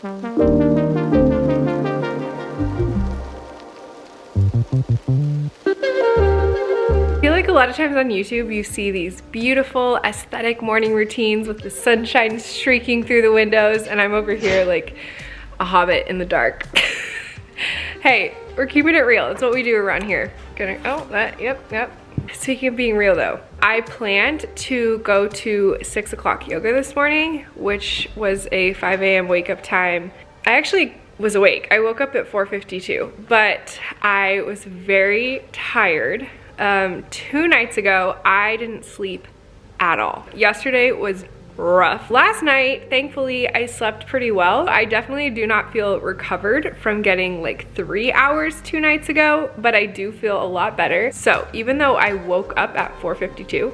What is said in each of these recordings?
I feel like a lot of times on YouTube you see these beautiful aesthetic morning routines with the sunshine streaking through the windows, and I'm over here like a hobbit in the dark. Hey, we're keeping it real. That's what we do around here. Yep. Speaking of being real though, I planned to go to 6 o'clock yoga this morning, which was a 5 a.m. wake up time. I actually was awake. I woke up at 4:52, but I was very tired. 2 nights ago, I didn't sleep at all. Yesterday was rough. Last night, thankfully, I slept pretty well. I definitely do not feel recovered from getting like 3 hours 2 nights ago, but I do feel a lot better. So even though I woke up at 4:52,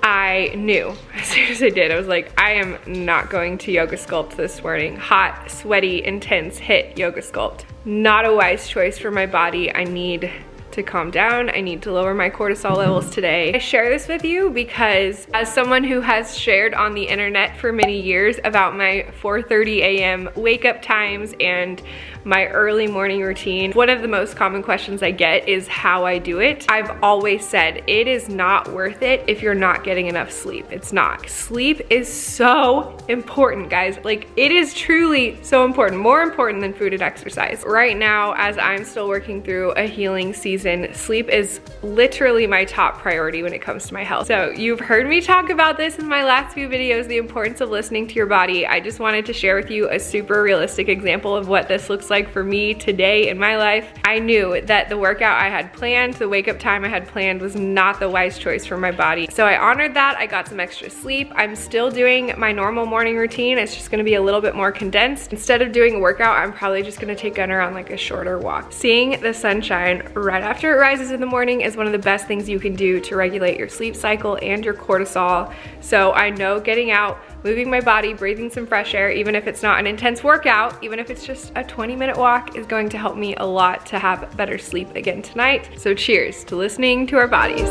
I knew as soon as I did, I was like, I am not going to yoga sculpt this morning. Hot, sweaty, intense HIIT yoga sculpt. Not a wise choice for my body. I need to calm down. I need to lower my cortisol levels today. I share this with you because as someone who has shared on the internet for many years about my 4:30 a.m. wake up times and my early morning routine, one of the most common questions I get is how I do it. I've always said it is not worth it if you're not getting enough sleep. It's not. Sleep is so important, guys. Like, it is truly so important, more important than food and exercise. Right now, as I'm still working through a healing season, sleep is literally my top priority when it comes to my health. So you've heard me talk about this in my last few videos, the importance of listening to your body. I just wanted to share with you a super realistic example of what this looks like for me today in my life. I knew that the workout I had planned, the wake up time I had planned, was not the wise choice for my body. So I honored that. I got some extra sleep. I'm still doing my normal morning routine. It's just gonna be a little bit more condensed. Instead of doing a workout, I'm probably just gonna take Gunner on like a shorter walk. Seeing the sunshine right after it rises in the morning is one of the best things you can do to regulate your sleep cycle and your cortisol. So I know getting out, moving my body, breathing some fresh air, even if it's not an intense workout, even if it's just a 20-minute walk, is going to help me a lot to have better sleep again tonight. So cheers to listening to our bodies.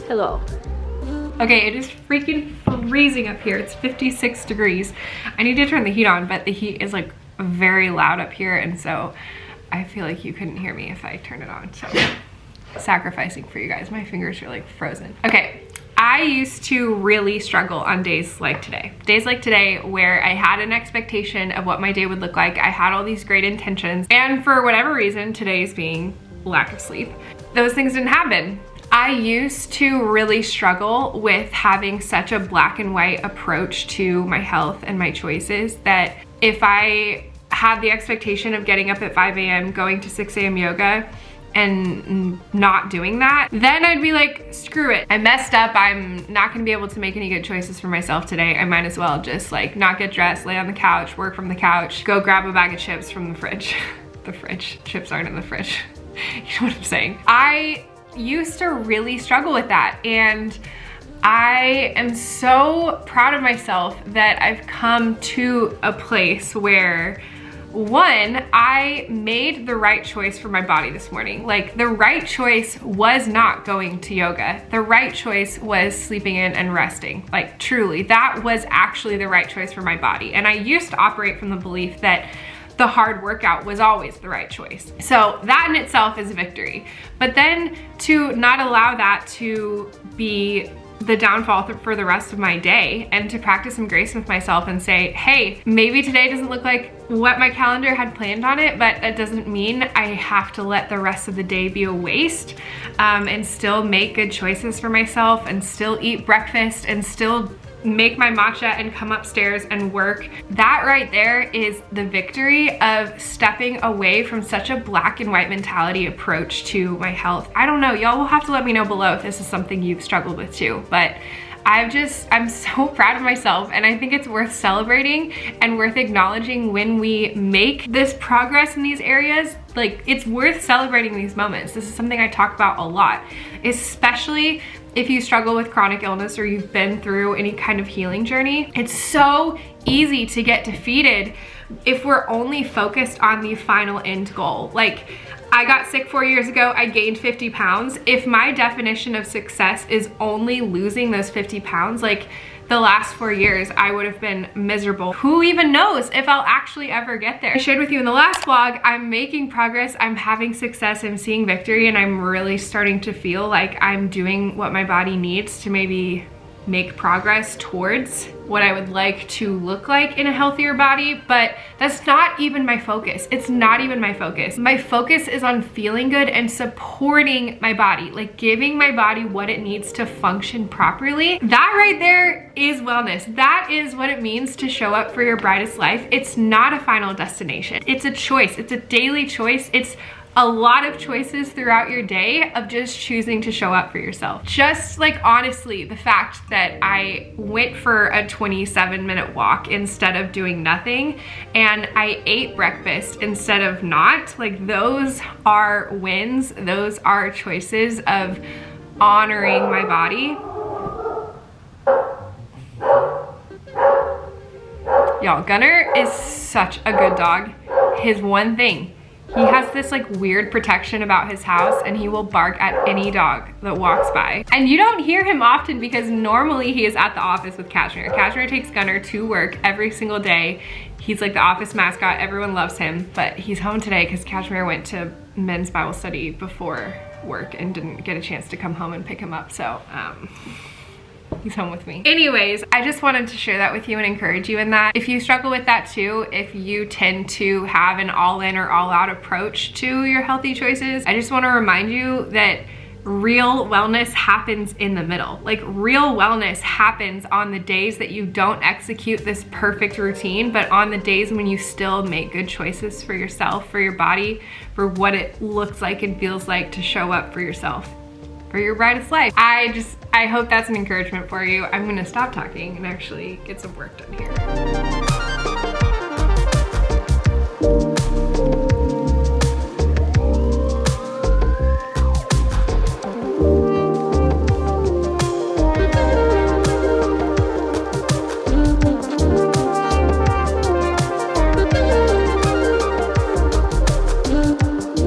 Hello. Okay, it is freaking freezing up here. It's 56 degrees. I need to turn the heat on, but the heat is like very loud up here, and so I feel like you couldn't hear me if I turned it on. So sacrificing for you guys. My fingers are like frozen. Okay, I used to really struggle on days like today. Days like today where I had an expectation of what my day would look like. I had all these great intentions, and for whatever reason, today's being lack of sleep, those things didn't happen. I used to really struggle with having such a black and white approach to my health and my choices that if I had the expectation of getting up at 5 a.m., going to 6 a.m. yoga, and not doing that, then I'd be like, screw it. I messed up. I'm not gonna be able to make any good choices for myself today. I might as well just like not get dressed, lay on the couch, work from the couch, go grab a bag of chips from the fridge. The fridge. Chips aren't in the fridge. You know what I'm saying? I used to really struggle with that, and I am so proud of myself that I've come to a place where, one, I made the right choice for my body this morning. Like, the right choice was not going to yoga. The right choice was sleeping in and resting. Like, truly, that was actually the right choice for my body. And I used to operate from the belief that the hard workout was always the right choice. So that in itself is a victory. But then to not allow that to be the downfall for the rest of my day, and to practice some grace with myself and say, hey, maybe today doesn't look like what my calendar had planned on it, but that doesn't mean I have to let the rest of the day be a waste, and still make good choices for myself, and still eat breakfast, and still make my matcha and come upstairs and work. That right there is the victory of stepping away from such a black and white mentality approach to my health. I don't know, y'all will have to let me know below if this is something you've struggled with too, but I'm so proud of myself, and I think it's worth celebrating and worth acknowledging when we make this progress in these areas. Like, it's worth celebrating these moments. This is something I talk about a lot, especially if you struggle with chronic illness or you've been through any kind of healing journey. It's so easy to get defeated if we're only focused on the final end goal. Like, I got sick 4 years ago, I gained 50 pounds. If my definition of success is only losing those 50 pounds, like, the last 4 years, I would have been miserable. Who even knows if I'll actually ever get there? I shared with you in the last vlog, I'm making progress, I'm having success, I'm seeing victory, and I'm really starting to feel like I'm doing what my body needs to maybe make progress towards what I would like to look like in a healthier body, but that's not even my focus. It's not even my focus. My focus is on feeling good and supporting my body, like giving my body what it needs to function properly. That right there is wellness. That is what it means to show up for your brightest life. It's not a final destination. It's a choice. It's a daily choice. It's a lot of choices throughout your day of just choosing to show up for yourself. Just like, honestly, the fact that I went for a 27-minute walk instead of doing nothing, and I ate breakfast instead of not, like, those are wins. Those are choices of honoring my body. Y'all, Gunner is such a good dog. His one thing, he has this like weird protection about his house, and he will bark at any dog that walks by. And you don't hear him often because normally he is at the office with Cashmere. Cashmere takes Gunner to work every single day. He's like the office mascot, everyone loves him, but he's home today because Cashmere went to men's Bible study before work and didn't get a chance to come home and pick him up, so he's home with me. Anyways, I just wanted to share that with you and encourage you in that. If you struggle with that too, if you tend to have an all-in or all-out approach to your healthy choices, I just want to remind you that real wellness happens in the middle. Like, real wellness happens on the days that you don't execute this perfect routine, but on the days when you still make good choices for yourself, for your body, for what it looks like and feels like to show up for yourself, for your brightest life. I hope that's an encouragement for you. I'm gonna stop talking and actually get some work done here.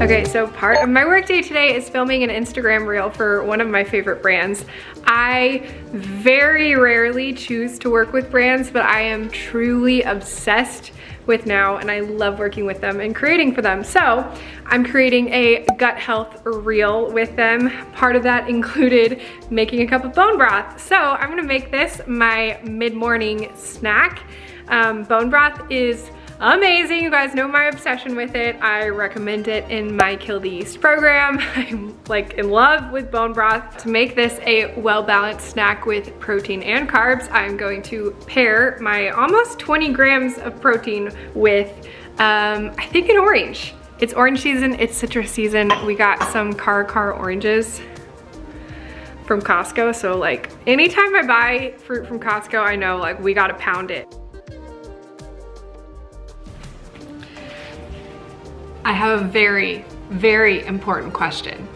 Okay, so part of my workday today is filming an Instagram reel for one of my favorite brands. I very rarely choose to work with brands, but I am truly obsessed with now, and I love working with them and creating for them. So I'm creating a gut health reel with them. Part of that included making a cup of bone broth. So I'm gonna make this my mid-morning snack. Bone broth is amazing. You guys know my obsession with it. I recommend it in my Kill the Yeast program. I'm like in love with bone broth. To make this a well-balanced snack with protein and carbs, I'm going to pair my almost 20 grams of protein with, I think, an orange. It's orange season, it's citrus season. We got some car oranges from Costco. So like anytime I buy fruit from Costco, I know like we gotta pound it. I have a very, very important question.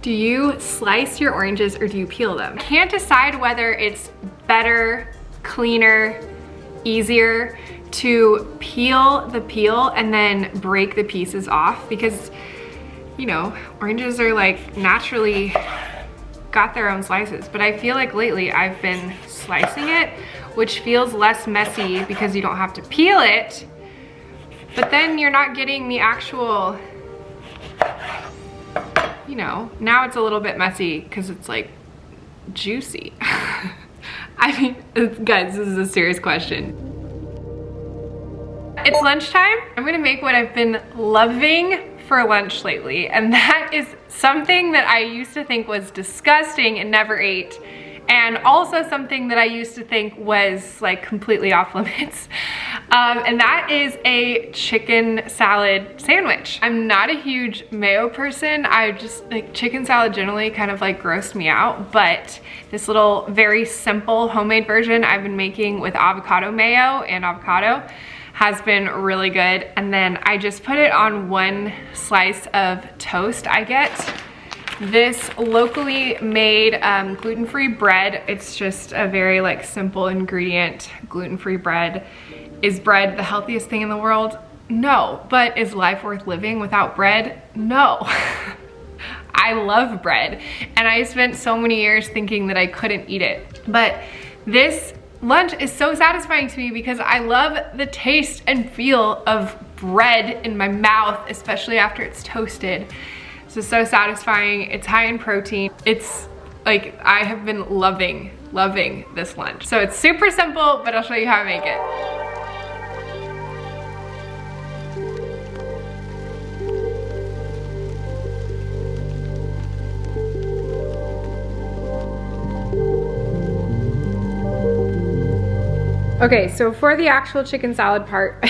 Do you slice your oranges or do you peel them? Can't decide whether it's better, cleaner, easier to peel the peel and then break the pieces off, because you know, oranges are like naturally got their own slices, but I feel like lately I've been slicing it, which feels less messy because you don't have to peel it, but then you're not getting the actual, you know, now it's a little bit messy because it's like juicy. I mean, guys, this is a serious question. It's lunchtime. I'm gonna make what I've been loving for lunch lately, and that is something that I used to think was disgusting and never ate, and also something that I used to think was like completely off limits. And that is a chicken salad sandwich. I'm not a huge mayo person. I just like chicken salad generally kind of like grossed me out, but this little very simple homemade version I've been making with avocado mayo and avocado has been really good. And then I just put it on one slice of toast. I get this locally made gluten-free bread. It's just a very like simple ingredient. Gluten-free bread. Is bread the healthiest thing in the world? No. But is life worth living without bread? No. I love bread, and I spent so many years thinking that I couldn't eat it. But this lunch is so satisfying to me because I love the taste and feel of bread in my mouth, especially after it's toasted. This is so satisfying. It's high in protein. It's like, I have been loving this lunch. So it's super simple, but I'll show you how I make it. Okay, so for the actual chicken salad part,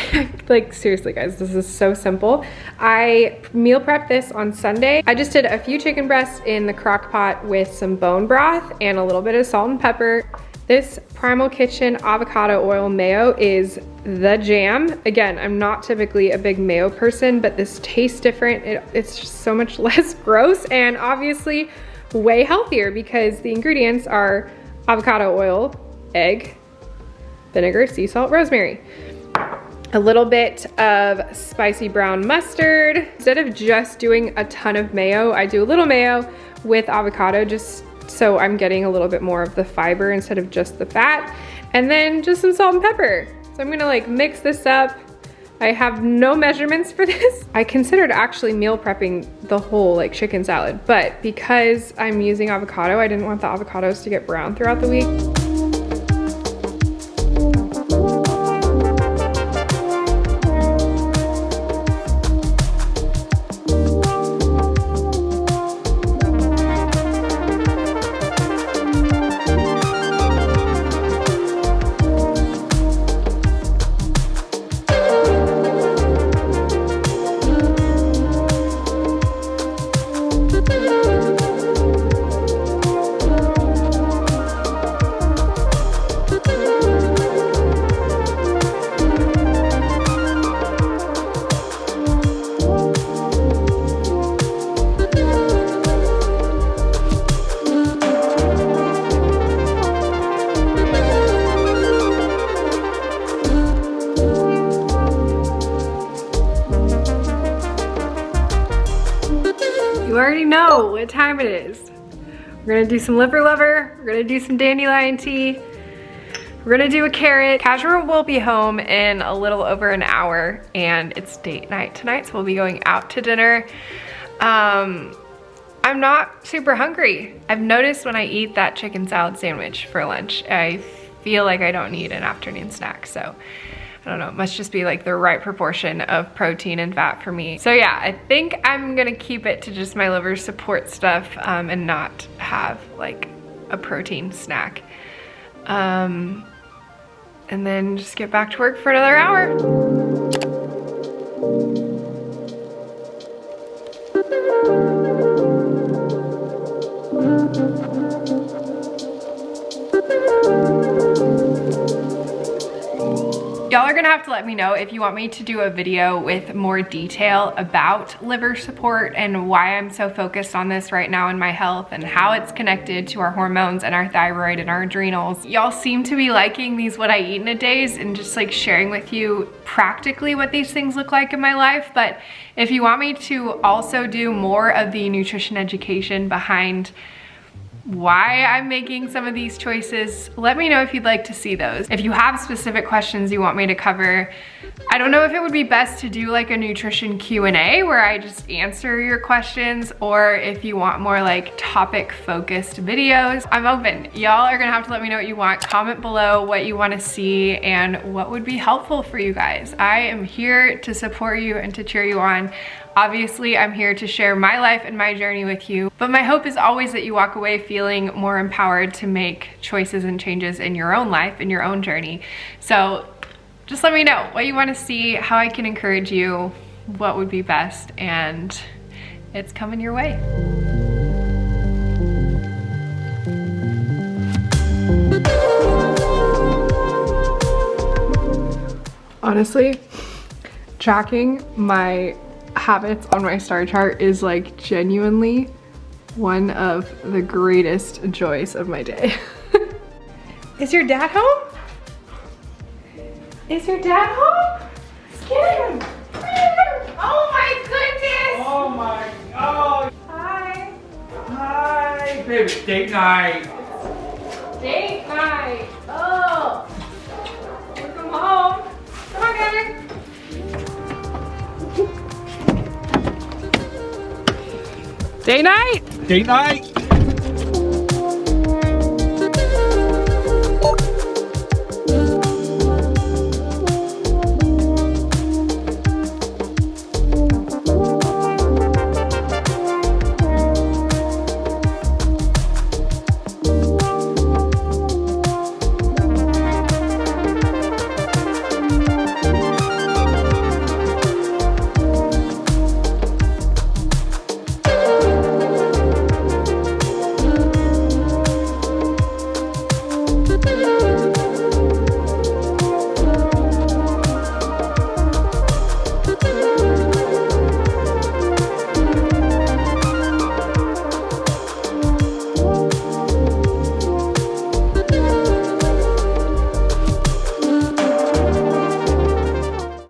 like seriously guys, this is so simple. I meal prepped this on Sunday. I just did a few chicken breasts in the crock pot with some bone broth and a little bit of salt and pepper. This Primal Kitchen avocado oil mayo is the jam. Again, I'm not typically a big mayo person, but this tastes different. It's just so much less gross and obviously way healthier because the ingredients are avocado oil, egg, vinegar, sea salt, rosemary. A little bit of spicy brown mustard. Instead of just doing a ton of mayo, I do a little mayo with avocado just so I'm getting a little bit more of the fiber instead of just the fat. And then just some salt and pepper. So I'm gonna like mix this up. I have no measurements for this. I considered actually meal prepping the whole like chicken salad, but because I'm using avocado, I didn't want the avocados to get brown throughout the week. You already know what time it is. We're gonna do some liver lover, we're gonna do some dandelion tea, we're gonna do a carrot. Casual will be home in a little over an hour and it's date night tonight, so we'll be going out to dinner. I'm not super hungry. I've noticed when I eat that chicken salad sandwich for lunch, I feel like I don't need an afternoon snack, so I don't know, it must just be like the right proportion of protein and fat for me. So yeah, I think I'm gonna keep it to just my liver support stuff and not have like a protein snack. And then just get back to work for another hour. Y'all are gonna have to let me know if you want me to do a video with more detail about liver support and why I'm so focused on this right now in my health and how it's connected to our hormones and our thyroid and our adrenals. Y'all seem to be liking these what I eat in a days and just like sharing with you practically what these things look like in my life. But if you want me to also do more of the nutrition education behind why I'm making some of these choices, let me know if you'd like to see those. If you have specific questions you want me to cover, I don't know if it would be best to do like a nutrition Q&A where I just answer your questions, or if you want more like topic focused videos. I'm open. Y'all are gonna have to let me know what you want. Comment below what you want to see and what would be helpful for you guys. I am here to support you and to cheer you on. Obviously, I'm here to share my life and my journey with you, but my hope is always that you walk away feeling more empowered to make choices and changes in your own life, in your own journey. So just let me know what you want to see, how I can encourage you, what would be best, and it's coming your way. Honestly, tracking my habits on my star chart is like genuinely one of the greatest joys of my day. Is your dad home? Is your dad home? Get him! Oh my goodness! Oh my god! Hi! Hi! Baby, date night! Date night! Oh! Welcome home! Come on, Gunner! Date night! Date night!